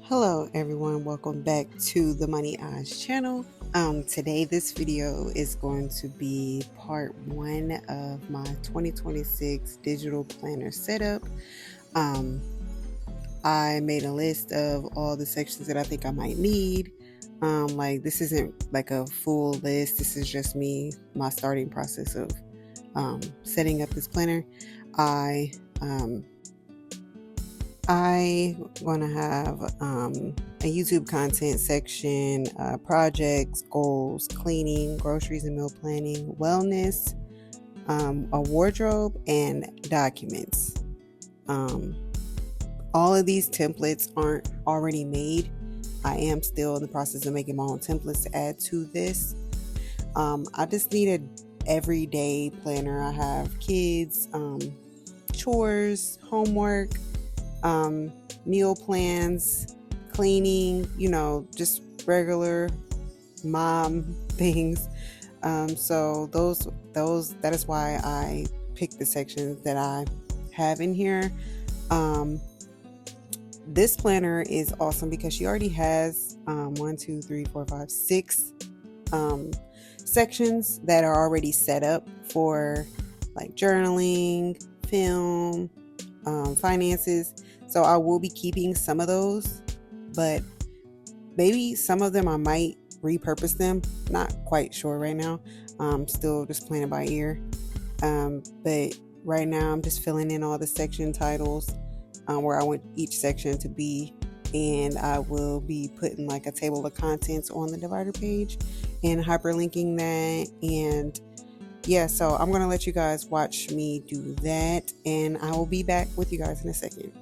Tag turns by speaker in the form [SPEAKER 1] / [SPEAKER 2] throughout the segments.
[SPEAKER 1] Hello everyone, welcome back to the Money Eyes channel. Today this video is going to be part one of my 2026 digital planner setup. Um, I made a list of all the sections that I think I might need. Like this isn't like a full list. This is just my starting process of setting up this planner. I um, I want to have a YouTube content section, projects, goals, cleaning, groceries and meal planning, wellness, a wardrobe, and documents. Um, all of these templates aren't already made. I am still in the process of making my own templates to add to this. I just need an everyday planner. I have kids, chores, homework, meal plans, cleaning, just regular mom things. So that is why I picked the sections that I have in here. This planner is awesome because she already has 6 sections that are already set up for like journaling, film, finances. So I will be keeping some of those, but maybe some of them I might repurpose them. Not quite sure right now. Still just playing it by ear. But right now I'm just filling in all the section titles where I want each section to be, and I will be putting like a table of contents on the divider page and hyperlinking that. And yeah, so I'm gonna let you guys watch me do that, and I will be back with you guys in a second.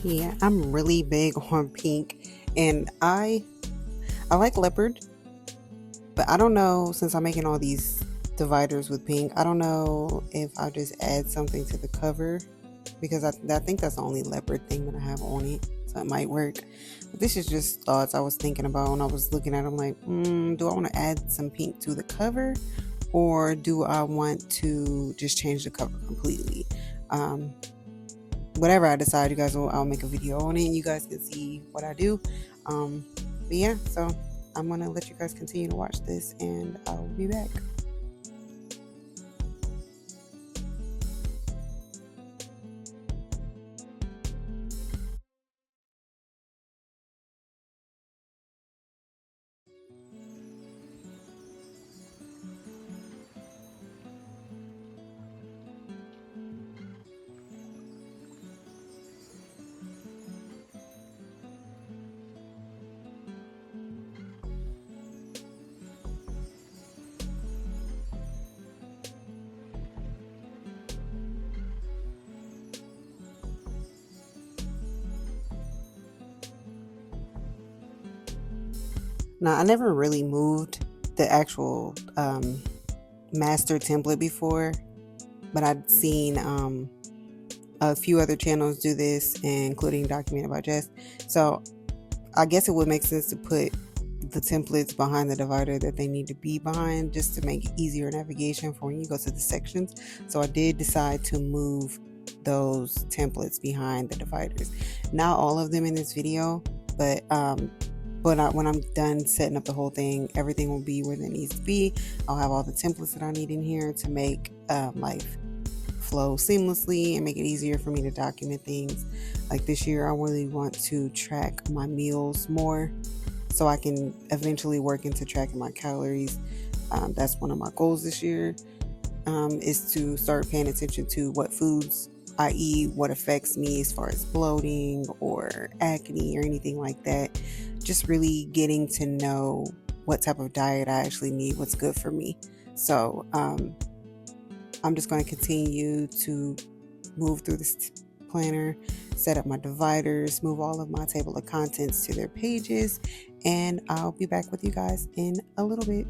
[SPEAKER 1] Yeah, I'm really big on pink, and I like leopard, but I don't know, since I'm making all these dividers with pink, I don't know if I'll just add something to the cover, because I think that's the only leopard thing that I have on it, so it might work. But this is just thoughts I was thinking about when I was looking at them. Like, do I want to add some pink to the cover, or do I want to just change the cover completely? Um, Whatever I decide, I'll make a video on it and you guys can see what I do. But yeah, so I'm gonna let you guys continue to watch this, and I'll be back. Now, I never really moved the actual master template before, but I'd seen a few other channels do this, including Documented by Jess. So I guess it would make sense to put the templates behind the divider that they need to be behind, just to make it easier navigation for when you go to the sections. So I did decide to move those templates behind the dividers. Not all of them in this video, but when I'm done setting up the whole thing, everything will be where it needs to be. I'll have all the templates that I need in here to make life flow seamlessly and make it easier for me to document things. Like this year, I really want to track my meals more so I can eventually work into tracking my calories. That's one of my goals this year, is to start paying attention to what foods I eat, what affects me as far as bloating or acne or anything like that. Just really getting to know what type of diet I actually need, what's good for me. So I'm just going to continue to move through this planner, set up my dividers, move all of my table of contents to their pages, and I'll be back with you guys in a little bit.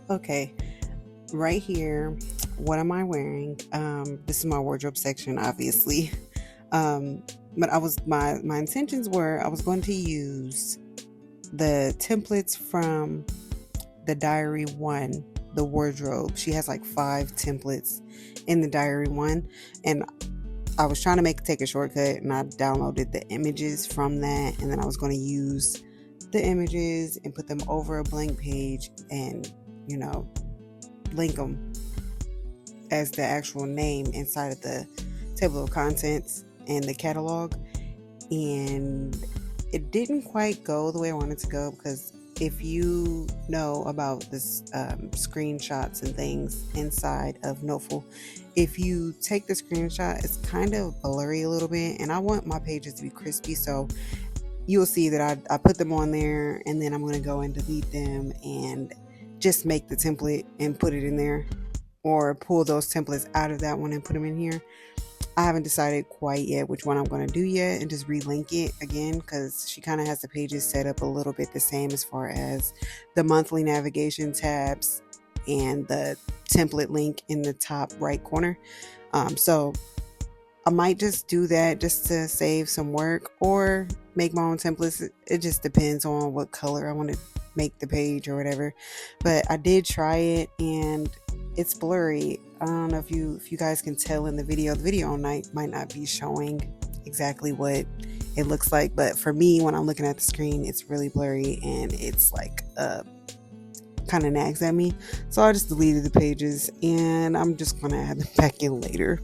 [SPEAKER 1] Okay, right here, what am I wearing? This is my wardrobe section, obviously. Um, but my intentions were I was going to use the templates from the diary one, the wardrobe. She has like 5 templates in the diary one, and I was trying to take a shortcut, and I downloaded the images from that, and then I was going to use the images and put them over a blank page and, you know, link them as the actual name inside of the table of contents and the catalog. And It didn't quite go the way I wanted to go because if you know about this screenshots and things inside of Noteful, if you take the screenshot, it's kind of blurry a little bit, and I want my pages to be crispy, so you'll see that I put them on there, and then I'm going to go and delete them and just make the template and put it in there, or pull those templates out of that one and put them in here. I haven't decided quite yet which one I'm going to do yet, and just relink it again because she kind of has the pages set up a little bit the same as far as the monthly navigation tabs and the template link in the top right corner. So I might just do that just to save some work, or make my own templates. It just depends on what color I want to make the page or whatever. But I did try it, and it's blurry. I don't know if you guys can tell in the video. The video might not be showing exactly what it looks like, but for me, when I'm looking at the screen, it's really blurry, and it's like kind of nags at me. So I just deleted the pages, and I'm just gonna add them back in later.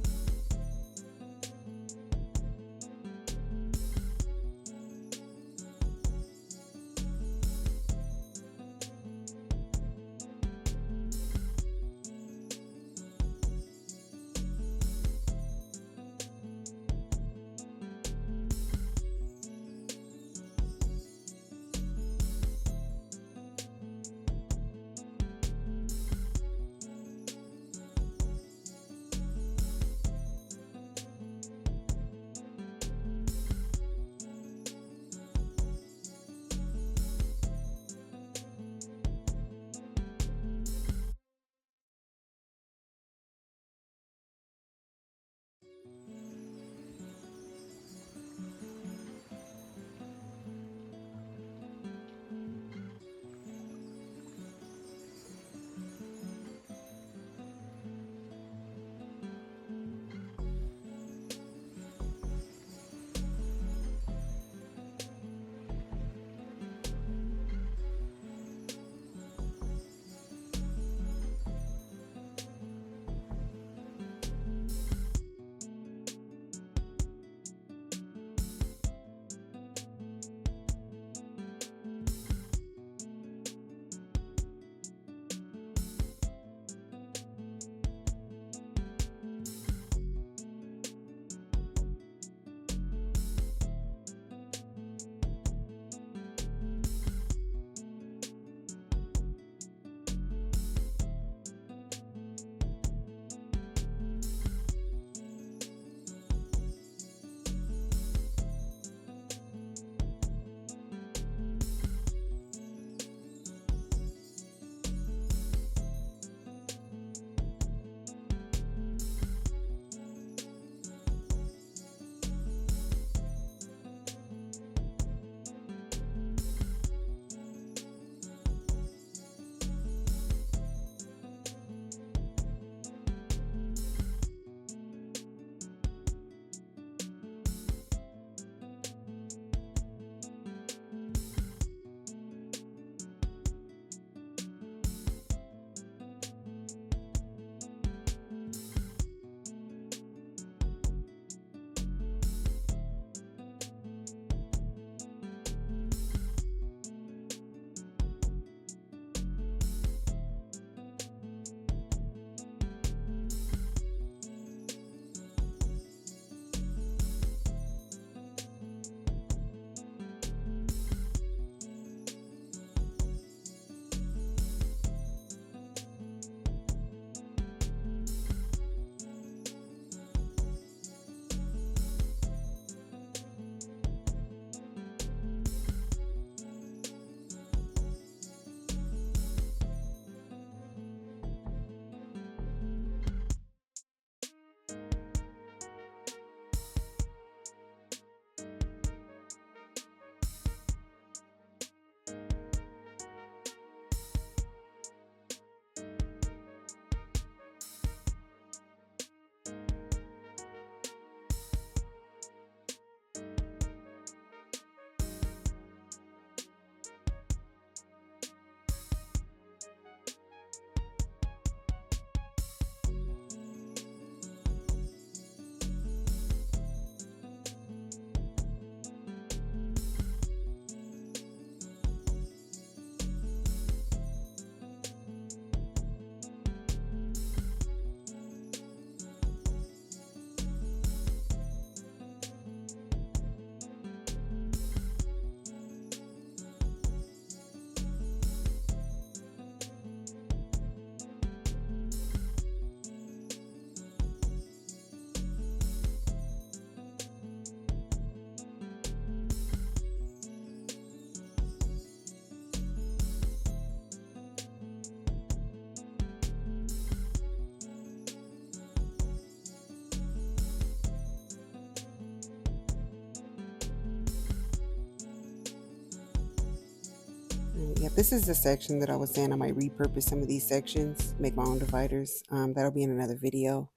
[SPEAKER 1] this is the section that I was saying I might repurpose some of these sections, make my own dividers. That'll be in another video.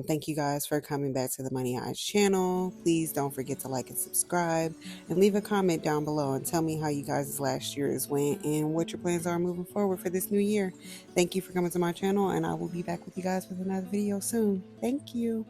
[SPEAKER 1] Thank you guys for coming back to the Money Eyes channel. Please don't forget to like and subscribe and leave a comment down below and tell me how you guys' last year's went and what your plans are moving forward for this new year. Thank you for coming to my channel, and I will be back with you guys with another video soon. Thank you.